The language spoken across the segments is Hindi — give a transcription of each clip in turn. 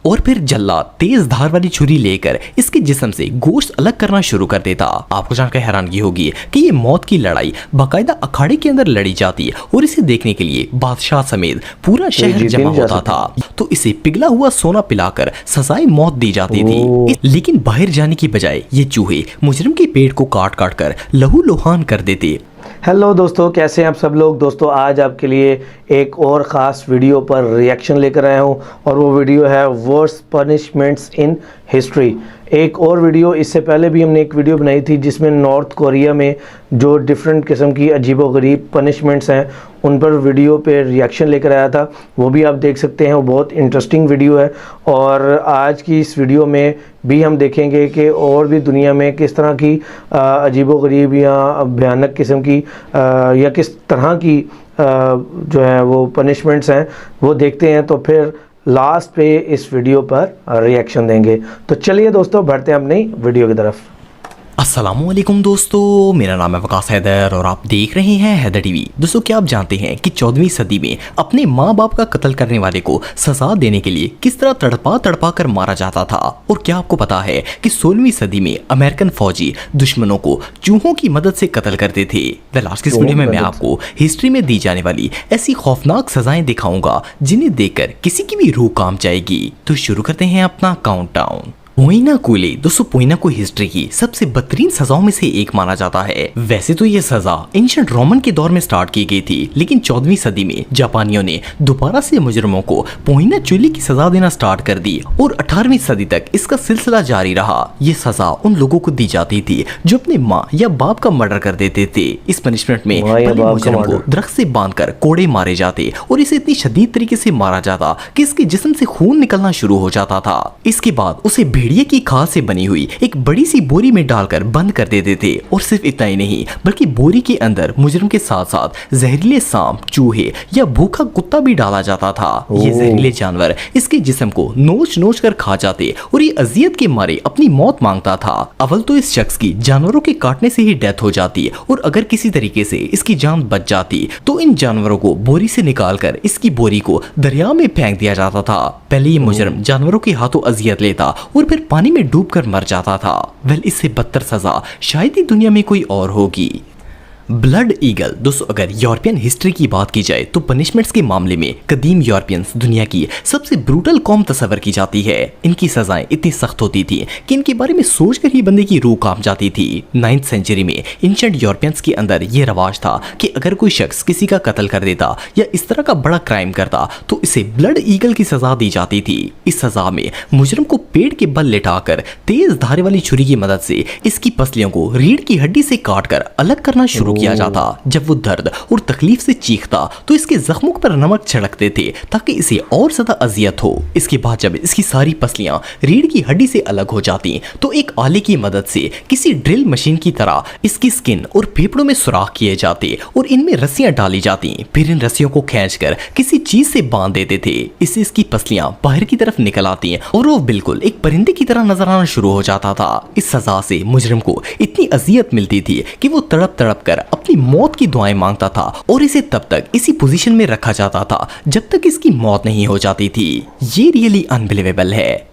और फिर जल्लाद तेज धार वाली छुरी लेकर इसके जिस्म से गोश्त अलग करना शुरू कर देता। आपको जानकर हैरानगी होगी कि ये मौत की लड़ाई बाकायदा अखाड़े के अंदर लड़ी जाती और इसे देखने के लिए बादशाह समेत पूरा शहर जमा होता था। तो इसे पिघला हुआ सोना पिलाकर सजाए मौत दी जाती थी। लेकिन बाहर जाने की बजाय ये चूहे मुजरिम के पेट को काट काट कर लहू लुहान कर देते। हेलो दोस्तों, कैसे हैं आप सब लोग। दोस्तों आज आपके लिए एक और ख़ास वीडियो पर रिएक्शन लेकर आया हूं और वो वीडियो है वर्स्ट पनिशमेंट्स इन हिस्ट्री। एक और वीडियो इससे पहले भी हमने एक वीडियो बनाई थी जिसमें नॉर्थ कोरिया में जो डिफरेंट किस्म की अजीबोगरीब पनिशमेंट्स हैं उन पर वीडियो पे रिएक्शन लेकर आया था। वो भी आप देख सकते हैं, वो बहुत इंटरेस्टिंग वीडियो है। और आज की इस वीडियो में भी हम देखेंगे कि और भी दुनिया में किस तरह की अजीबोगरीब या भयानक किस्म की या किस तरह की जो है वो पनिशमेंट्स हैं वो देखते हैं। तो फिर लास्ट पे इस वीडियो पर रिएक्शन देंगे। तो चलिए दोस्तों बढ़ते हैं अपनी वीडियो की तरफ। अस्सलामुअलैकुम दोस्तों, मेरा नाम है वकास हैदर और आप देख रहे हैं हैदर टीवी। दोस्तों क्या आप जानते हैं कि 14वीं सदी में अपने माँ बाप का कत्ल करने वाले को सजा देने के लिए किस तरह तड़पा तड़पा कर मारा जाता था? और क्या आपको पता है कि 16वीं सदी में अमेरिकन फौजी दुश्मनों को चूहों की मदद से कत्ल करते थे? आज की इस वीडियो में मैं आपको हिस्ट्री में दी जाने वाली ऐसी खौफनाक सजाएं दिखाऊंगा जिन्हें देखकर किसी की भी रूह कांप जाएगी। तो शुरू करते हैं अपना काउंटडाउन। पोइना कुले। दोस्तों पोइना को हिस्ट्री की सबसे बदतरीन सजाओं में से एक माना जाता है। वैसे तो ये सजा एंशिएंट रोमन के दौर में स्टार्ट की गई थी, लेकिन 14वीं सदी में जापानियों ने दोबारा से मुजरिमों को पोइना चुली की सजा देना स्टार्ट कर दी और 18वीं सदी तक इसका सिलसिला जारी रहा। ये सजा उन लोगों को दी जाती थी जो अपने माँ या बाप का मर्डर कर देते थे। इस पनिशमेंट में मुजरिम को दरख्त से बांधकर कोड़े मारे जाते और इसे इतनी शदीद तरीके से मारा जाता कि इसके जिस्म से खून निकलना शुरू हो जाता था। इसके बाद उसे भेड़िए की खाल से बनी हुई एक बड़ी सी बोरी में डालकर बंद कर देते थे। और सिर्फ इतना ही नहीं बल्कि बोरी के अंदर मुजरिम के साथ साथ जहरीले सांप, चूहे या भूखा कुत्ता भी डाला जाता था। ये जहरीले जानवर इसके जिस्म को नोच नोच कर खा जाते और ये अजियत के मारे अपनी मौत मांगता था। अव्वल तो इस शख्स की जानवरों के काटने से ही डेथ हो जाती और अगर किसी तरीके से इसकी जान बच जाती तो इन जानवरों को बोरी से निकालकर इसकी बोरी को दरिया में फेंक दिया जाता था। पहले ये मुजरिम जानवरों के हाथों अजियत लेता और फिर पानी में डूबकर मर जाता था। इससे बदतर सजा शायद ही दुनिया में कोई और होगी। Blood eagle. दोस्तों अगर यूरोपियन हिस्ट्री की बात की जाए तो पनिशमेंट्स के मामले में कदीम यूरोपियंस दुनिया की सबसे ब्रूटल कौम तस्वर की जाती है। इनकी सजाएं इतनी सख्त होती थी कि इनके बारे में सोचकर ही बंदे की रूह कांप जाती थी। 9th सेंचुरी में एंशिएंट यूरोपियंस के अंदर यह रवाज था कि अगर कोई शख्स किसी का कत्ल कर देता या इस तरह का बड़ा क्राइम करता तो इसे ब्लड ईगल की सजा दी जाती थी। इस सजा में मुजरिम को पेट के बल लिटाकर तेज धारे वाली छुरी की मदद से इसकी पसलियों को रीढ़ की हड्डी से काटकर अलग करना शुरू किया जाता। जब वो दर्द और तकलीफ से चीखता तो इसके जख्मों पर नमक छिड़कते थे ताकि इसे और ज्यादा अजियत हो। इसके बाद जब इसकी सारी पसलियां रीढ़ की हड्डी से अलग हो जाती तो एक आले की मदद से किसी ड्रिल मशीन की तरह इसकी स्किन और फेफड़ों में सुराख किए जाते और इनमें रस्सियां डाली जाती। फिर इन रस्सियों को खींचकर किसी चीज से बांध देते थे। इससे इसकी पसलियां बाहर की तरफ निकल आती और वो बिल्कुल एक परिंदे की तरह नजर आना शुरू हो जाता था। इस सजा से मुजरिम को इतनी अजियत मिलती थी कि वो तड़प तड़प कर अपनी मौत की दुआएं मांगता था और इसे तब तक इसी पोजीशन में रखा जाता था जब तक इसकी मौत नहीं हो जाती थी। ये रियली अनबिलीवेबल है।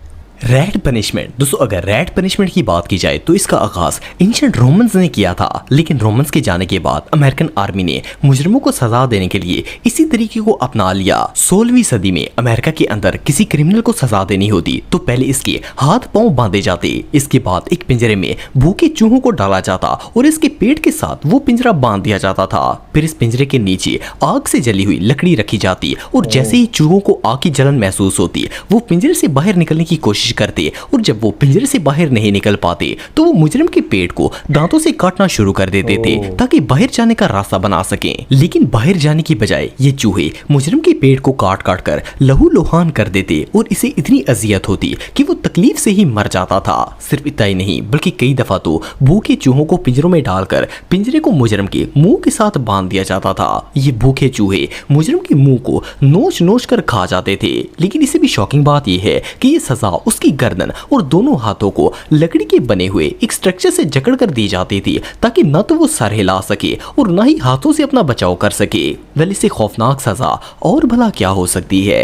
Rat punishment. दोस्तों अगर रैट पनिशमेंट की बात की जाए तो इसका आगाज एंशिएंट रोमन्स ने किया था, लेकिन रोमन्स के जाने के बाद अमेरिकन आर्मी ने मुजरिमों को सजा देने के लिए इसी तरीके को अपना लिया। 16वीं सदी में अमेरिका के अंदर किसी क्रिमिनल को सजा देनी होती तो पहले इसके हाथ पांव बांधे जाते। इसके बाद एक पिंजरे में भूखे चूहों को डाला जाता और इसके पेट के साथ वो पिंजरा बांध दिया जाता था। फिर इस पिंजरे के नीचे आग से जली हुई लकड़ी रखी जाती और जैसे ही चूहों को आग की जलन महसूस होती वो पिंजरे से बाहर निकलने की कोशिश करते और जब वो पिंजरे से बाहर नहीं निकल पाते तो वो मुजरिम के पेट को दांतों से काटना शुरू कर देते थे ताकि बाहर जाने का रास्ता बना सकें। लेकिन बाहर जाने की बजाय ये चूहे मुजरिम के पेट को काट काट कर लहू लुहान कर देते और इसे इतनी अजियत होती कि वो तकलीफ से ही मर जाता था। सिर्फ इतना ही नहीं बल्कि कई दफा तो भूखे चूहों को पिंजरों में डालकर पिंजरे को मुजरिम के मुंह के साथ बांध दिया जाता था। ये भूखे चूहे मुजरिम के मुंह को नोच नोच कर खा जाते थे। लेकिन इससे भी शॉकिंग बात यह है कि ये सजा उसकी गर्दन और दोनों हाथों को लकड़ी के बने हुए एक स्ट्रक्चर से जकड़ कर दी जाती थी ताकि न तो वो सर हिला सके और न ही हाथों से अपना बचाव कर सके। इससे खौफनाक सजा और भला क्या हो सकती है।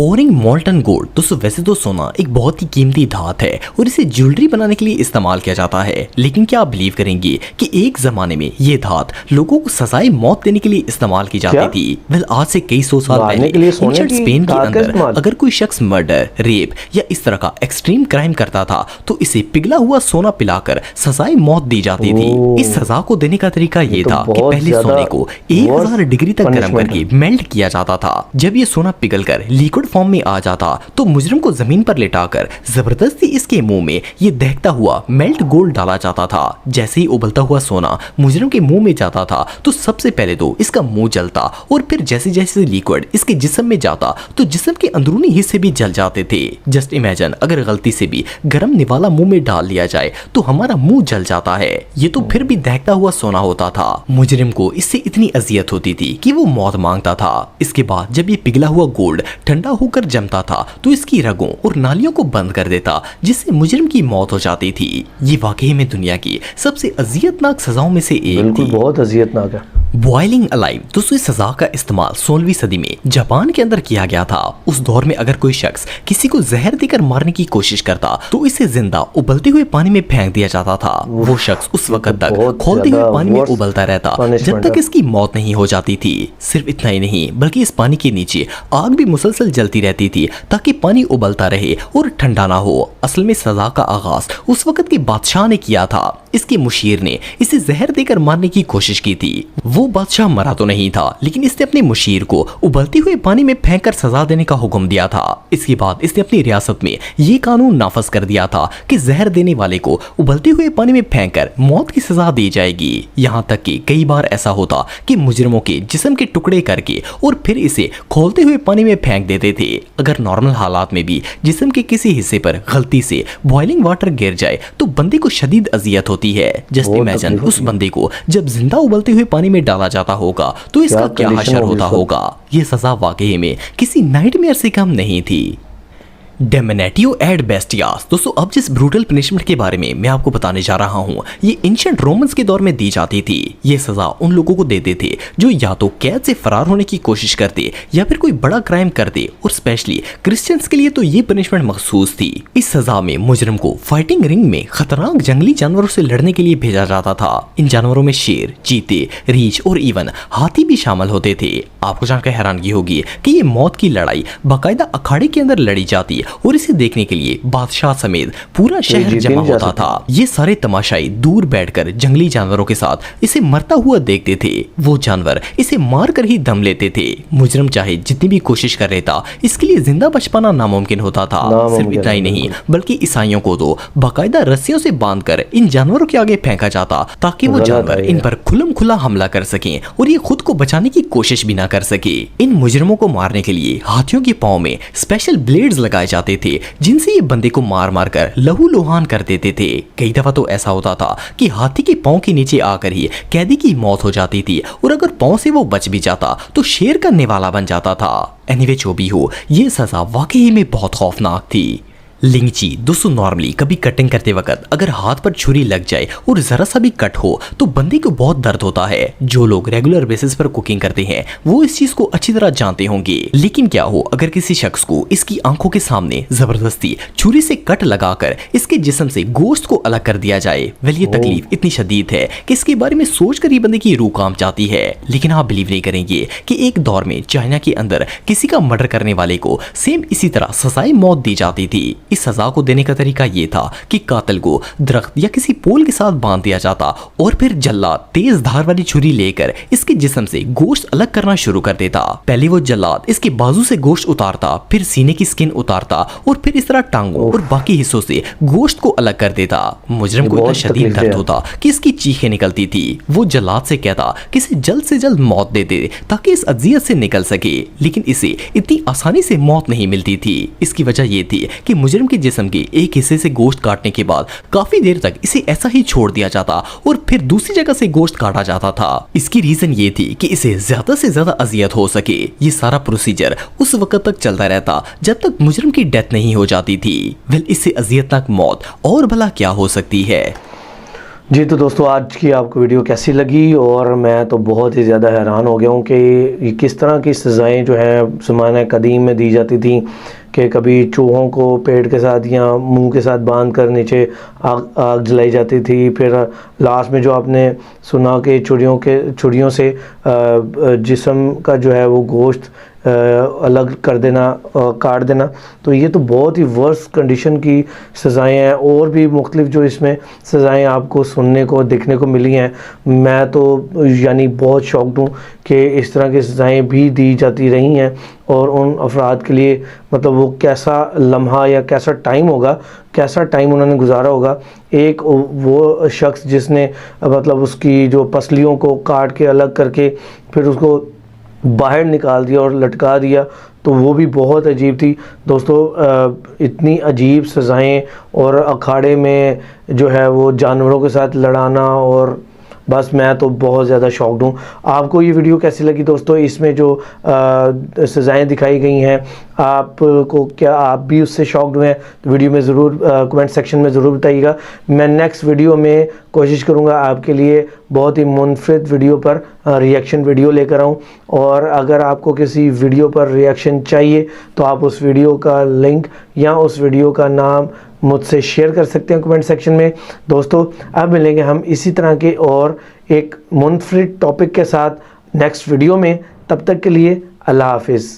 Pouring molten gold. दोस्तों वैसे तो सोना एक बहुत ही कीमती धात है और इसे ज्वेलरी बनाने के लिए इस्तेमाल किया जाता है, लेकिन क्या आप बिलीव करेंगे कि एक जमाने में ये धात लोगों को सजाए मौत देने के लिए इस्तेमाल की जाती थी। वेल आज से कई सौ साल पहले एंशिएंट स्पेन के अंदर अगर कोई शख्स मर्डर, रेप या इस तरह का एक्सट्रीम क्राइम करता था तो इसे पिघला हुआ सोना पिलाकर सजाए मौत दी जाती थी। इस सजा को देने का तरीका ये था कि पहले सोने को 1000 डिग्री तक गर्म करके मेल्ट किया जाता था। जब ये सोना पिघलकर लिक्विड फॉर्म में आ जाता तो मुजरिम को जमीन पर लेटाकर जबरदस्ती इसके मुंह में ये दहकता हुआ मेल्ट गोल्ड डाला जाता था। जैसे ही उबलता हुआ सोना मुजरिम के मुंह में जाता था तो सबसे पहले तो इसका मुंह जलता और फिर जैसे जैसे लिक्विड इसके जिस्म में जाता तो जिस्म के अंदरूनी हिस्से भी जल जाते थे। जस्ट इमेजिन अगर गलती से भी गर्म निवाला मुंह में डाल लिया जाए तो हमारा मुंह जल जाता है। ये तो फिर भी दहकता हुआ सोना होता था। मुजरिम को इससे इतनी अजियत होती थी कि वो मौत मांगता था। इसके बाद जब ये पिघला हुआ गोल्ड ठंडा होकर जमता था तो इसकी रगों और नालियों को बंद कर देता, जिससे मुजरिम की मौत हो जाती थी। ये वाकई में दुनिया की सबसे अजियतनाक सजाओं में से एक थी। बहुत अजियतनाक है। Boiling alive. दोस्तों इस सजा का इस्तेमाल 16वीं सदी में जापान के अंदर किया गया था। उस दौर में अगर कोई शख्स किसी को जहर देकर मारने की कोशिश करता तो इसे जिंदा उबलते हुए पानी में फेंक दिया जाता था। वो शख्स उस वक्त तक खोलते हुए पानी में उबलता रहता जब तक इसकी मौत नहीं हो जाती थी। सिर्फ इतना ही नहीं बल्कि इस पानी के नीचे आग भी मुसलसल जलती रहती थी ताकि पानी उबलता रहे और ठंडा ना हो। असल में सजा का आगाज उस वक्त के बादशाह ने किया था। इसके मुशीर ने इसे जहर देकर मारने की कोशिश की थी। वो बादशाह मरा तो नहीं था, लेकिन इसने अपने मुशीर को उबलते हुए पानी में फेंककर सजा देने का हुक्म दिया था। इसके बाद इसने अपनी रियासत में ये कानून नाफज कर दिया था कि जहर देने वाले को उबलते हुए पानी में फेंककर मौत की सजा दी जाएगी। यहाँ तक कि कई बार ऐसा होता कि मुजरिमों के जिस्म के टुकड़े करके और फिर इसे खोलते हुए पानी में फेंक देते थे। अगर नॉर्मल हालात में भी जिस्म के किसी हिस्से पर गलती से बॉइलिंग वाटर गिर जाए तो बंदे को शदीद अजियत होती है। जस्ट इमेजिन उस बंदे को जब जिंदा उबलते हुए पानी में डाला जाता होगा तो इसका क्या हशर होता होगा। ये सजा वाकई में किसी नाइटमेयर से कम नहीं थी। डेमनेटियो एड बेस्टियास। दोस्तों अब जिस ब्रूटल पनिशमेंट के बारे में मैं आपको बताने जा रहा हूँ ये एंशिएंट रोमन्स के दौर में दी जाती थी। ये सजा उन लोगों को देते थे जो या तो कैद से फरार होने की कोशिश करते या फिर कोई बड़ा क्राइम करते, और स्पेशली क्रिश्चियंस के लिए तो ये पनिशमेंट मखसूस थी। इस सजा में मुजरिम को फाइटिंग रिंग में खतरनाक जंगली जानवरों से लड़ने के लिए भेजा जाता था। इन जानवरों में शेर, चीते, रीछ और इवन हाथी भी शामिल होते थे। आपको जानकर हैरानगी होगी कि ये मौत की लड़ाई बाकायदा अखाड़े के अंदर लड़ी जाती और इसे देखने के लिए बादशाह समेत पूरा शहर जमा होता था। ये सारे तमाशाई दूर बैठकर जंगली जानवरों के साथ इसे मरता हुआ देखते थे। वो जानवर इसे मार कर ही दम लेते थे। मुजरिम चाहे जितनी भी कोशिश कर लेता इसके लिए जिंदा बच पाना नामुमकिन होता था। सिर्फ इतना ही नहीं बल्कि ईसाइयों को तो बाकायदा रस्सियों से बांधकर इन जानवरों के आगे फेंका जाता ताकि वो जानवर इन पर खुलम खुला हमला कर सकें और ये खुद को बचाने की कोशिश भी ना कर सके। इन मुजरिमों को मारने के लिए हाथियों के पांव में स्पेशल ब्लेड्स लगाए जाते थे जिनसे ये बंदे को मार मार कर लहू लुहान कर देते थे। कई दफा तो ऐसा होता था कि हाथी के पांव के नीचे आकर ही कैदी की मौत हो जाती थी और अगर पांव से वो बच भी जाता तो शेर का निवाला बन जाता था। एनीवे जो भी हो ये सजा वाकई में बहुत खौफनाक थी। लिंची। दोस्तों नॉर्मली कभी कटिंग करते वक्त अगर हाथ पर छुरी लग जाए और जरा सा भी कट हो तो बंदे को बहुत दर्द होता है। जो लोग रेगुलर बेसिस पर कुकिंग करते हैं वो इस चीज को अच्छी तरह जानते होंगे। लेकिन क्या हो अगर किसी शख्स को इसकी आंखों के सामने जबरदस्ती छुरी से कट लगाकर इसके जिस्म से गोश्त को अलग कर दिया जाए। वेल ये तकलीफ इतनी शदीद है कि इसके बारे में सोचकर ही बंदे की रूह कांप जाती है। लेकिन आप बिलीव नहीं करेंगे कि एक दौर में चाइना के अंदर किसी का मर्डर करने वाले को सेम इसी तरह सजाए मौत दी जाती थी। इस सजा को देने का तरीका ये था कि कातिल को दरख्त या किसी पोल के साथ बांध दिया जाता और फिर जल्लाद तेज धार वाली छुरी लेकर इसके जिस्म से गोश्त अलग करना शुरू कर देता। पहले वो जल्लाद इसके बाजू से गोश्त उतारता, फिर सीने की स्किन उतारता और फिर इस तरह टांगों और बाकी हिस्सों से गोश्त को अलग कर देता। मुजरिम को इतना शदीद दर्द होता कि इसकी चीखें निकलती थी। वो जल्लाद से कहता कि इसे जल्द से जल्द मौत दे दे ताकि इस अजियत से निकल सके, लेकिन इसे इतनी आसानी से मौत नहीं मिलती थी। इसकी वजह ये थी कि मुजरिम के जिस्म के एक हिस्से से गोश्त काटने के बाद काफी देर तक इसे ऐसा ही छोड़ दिया जाता और फिर दूसरी जगह से गोश्त काटा जाता था। इसकी रीजन ये थी कि इसे ज्यादा से ज्यादा अजियत हो सके। ये सारा प्रोसीजर उस वक्त तक चलता रहता जब तक मुजरिम की डेथ नहीं हो जाती थी। वेल इससे अजियतनाक मौत और भला क्या हो सकती है। जी तो दोस्तों, आज की आपको वीडियो कैसी लगी? और मैं तो बहुत ही ज़्यादा हैरान हो गया हूँ कि ये किस तरह की सज़ाएँ जो हैं ज़माने कदीम में दी जाती थी कि कभी चूहों को पेट के साथ या मुंह के साथ बांध कर नीचे आग जलाई जाती थी। फिर लास्ट में जो आपने सुना कि छुरियों से जिस्म का जो है वो गोश्त अलग कर देना, काट देना। तो ये तो बहुत ही वर्स्ट कंडीशन की सज़ाएँ हैं। और भी मुख्तलिफ जो इसमें सज़ाएँ आपको सुनने को देखने को मिली हैं। मैं तो यानी बहुत शॉक्ड हूँ कि इस तरह की सज़ाएँ भी दी जाती रही हैं। और उन अफराद के लिए मतलब वो कैसा लम्हा या कैसा टाइम होगा, कैसा टाइम उन्होंने गुजारा होगा। एक वो शख्स जिसने मतलब उसकी जो पसलियों को काट के अलग करके फिर उसको बाहर निकाल दिया और लटका दिया, तो वो भी बहुत अजीब थी दोस्तों। इतनी अजीब सज़ाएँ और अखाड़े में जो है वो जानवरों के साथ लड़ाना, और बस मैं तो बहुत ज़्यादा शॉक्ड हूँ। आपको ये वीडियो कैसी लगी दोस्तों? इसमें जो सज़ाएँ दिखाई गई हैं, आपको क्या आप भी उससे शॉक्ड हुए हैं? तो वीडियो में ज़रूर कमेंट सेक्शन में ज़रूर बताइएगा। मैं नेक्स्ट वीडियो में कोशिश करूँगा आपके लिए बहुत ही मुनफरिद वीडियो पर रिएक्शन वीडियो लेकर आऊँ। और अगर आपको किसी वीडियो पर रिएक्शन चाहिए तो आप उस वीडियो का लिंक या उस वीडियो का नाम मुझसे शेयर कर सकते हैं कमेंट सेक्शन में। दोस्तों, अब मिलेंगे हम इसी तरह के और एक मुनफरिद टॉपिक के साथ नेक्स्ट वीडियो में। तब तक के लिए अल्लाह हाफिज़।